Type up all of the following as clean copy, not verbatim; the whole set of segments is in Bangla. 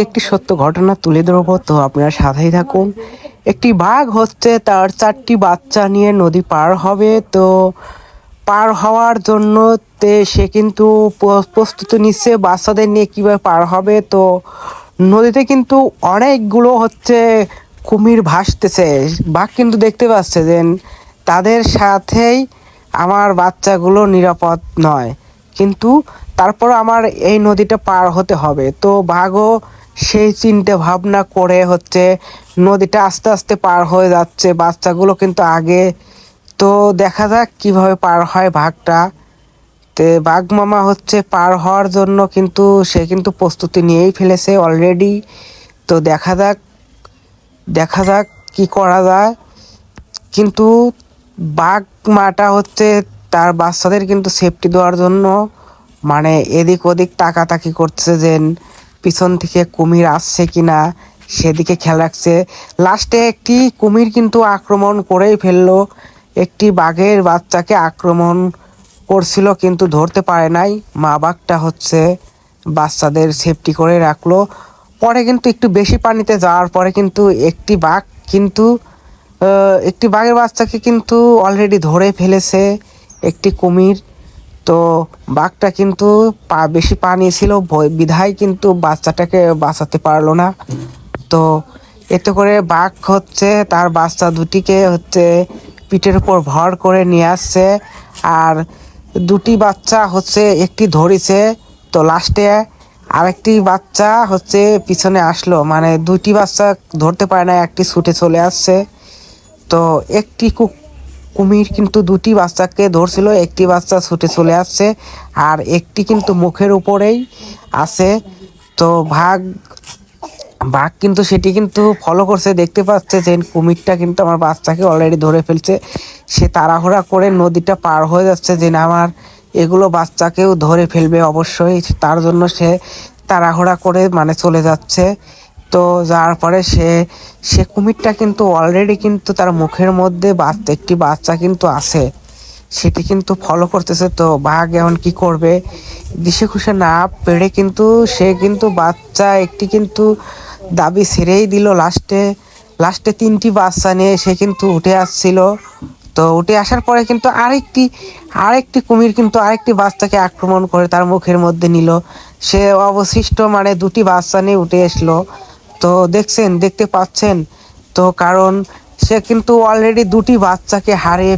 একটি সত্য ঘটনা তুলে ধরবো, তো আপনারা সাথেই থাকুন। একটি বাঘ হচ্ছে তার 4টি বাচ্চা নিয়ে নদী পার হবে। তো পার হওয়ার জন্য সে কিন্তু প্রস্তুতি নিচ্ছে বাচ্চাদের নিয়ে কীভাবে পার হবে। তো নদীতে কিন্তু অনেকগুলো হচ্ছে কুমির ভাসতেছে। বাঘ কিন্তু দেখতে পাচ্ছে যে তাদের সাথেই আমার বাচ্চাগুলো নিরাপদ নয়, কিন্তু তারপর আমার এই নদীটা পার হতে হবে। তো বাঘও সেই চিন্তা ভাবনা করে হচ্ছে নদীটা আস্তে আস্তে পার হয়ে যাচ্ছে, বাচ্চাগুলো কিন্তু আগে। তো দেখা যাক কিভাবে পার হয় বাঘটা। তে বাঘ মামা হচ্ছে পার হওয়ার জন্য কিন্তু সে কিন্তু প্রস্তুতি নিয়েই ফেলেছে অলরেডি। তো দেখা যাক কি করা যায়। কিন্তু বাঘ মাটা হচ্ছে তার বাচ্চাদের কিন্তু সেফটি দেওয়ার জন্য মানে এদিক ওদিক তাকাতাকি করছে যে পিছন থেকে কুমির আসছে কিনা সেদিকে খেয়াল রাখছে। লাস্টে একটি কুমির কিন্তু আক্রমণ করেই ফেললো, একটি বাঘের বাচ্চাকে আক্রমণ করছিল কিন্তু ধরতে পারে নাই। মা বাঘটা হচ্ছে বাচ্চাদের সেফটি করে রাখলো। পরে কিন্তু একটু বেশি পানিতে যাওয়ার পরে কিন্তু একটি বাঘের বাচ্চাকে কিন্তু অলরেডি ধরে ফেলেছে একটি কুমির। তো বাঘটা কিন্তু বেশি পানি ছিল বিধায় কিন্তু বাচ্চাটাকে বাঁচাতে পারলো না। তো এতে করে বাঘ হচ্ছে তার বাচ্চা দুটিকে হচ্ছে পিঠের উপর ভর করে নিয়ে আসছে। আর দুটি বাচ্চা হচ্ছে একটি ধরেছে। তো লাস্টে আরেকটি বাচ্চা হচ্ছে পিছনে আসলো, মানে দুটি বাচ্চা ধরতে পারে না, একটি ছুটে চলে আসছে। তো একটি কুমির কিন্তু দুটি বাচ্চাকে ধরছিল, একটি বাচ্চা ছুটে চলে আসছে আর একটি কিন্তু মুখের উপরেই আছে। তো বাঘ কিন্তু সেটি কিন্তু ফলো করছে, দেখতে পাচ্ছে যে কুমিরটা কিন্তু আমার বাচ্চাকে অলরেডি ধরে ফেলছে। সে তাড়াহুড়া করে নদীটা পার হয়ে যাচ্ছে যে না আমার এগুলো বাচ্চাকেও ধরে ফেলবে অবশ্যই, তার জন্য সে তাড়াহুড়া করে মানে চলে যাচ্ছে। তো যার পরে সে কুমিরটা কিন্তু অলরেডি কিন্তু তার মুখের মধ্যে একটি বাচ্চা কিন্তু আছে, সেটি কিন্তু ফলো করতেছে। তো বাঘ এখন কি করবে দিশে খুশে না পেরে কিন্তু সে কিন্তু বাচ্চা একটি কিন্তু দাবি ছেড়েই দিল। লাস্টে 3টি বাচ্চা নিয়ে সে কিন্তু উঠে আসছিল। তো উঠে আসার পরে কিন্তু আরেকটি কুমির কিন্তু আরেকটি বাচ্চাকে আক্রমণ করে তার মুখের মধ্যে নিল। সে অবশিষ্ট মানে 2টি বাচ্চা নিয়ে উঠে আসলো। তো দেখতে পাচ্ছেন তো, কারণ সে কিন্তু অলরেডি 2টি বাচ্চাকে হারিয়ে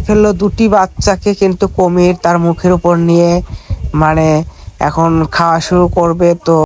ফেললো 2টি বাচ্চাকে কিন্তু কুমির তার মুখের উপর নিয়ে মানে এখন খাওয়া শুরু করবে। তো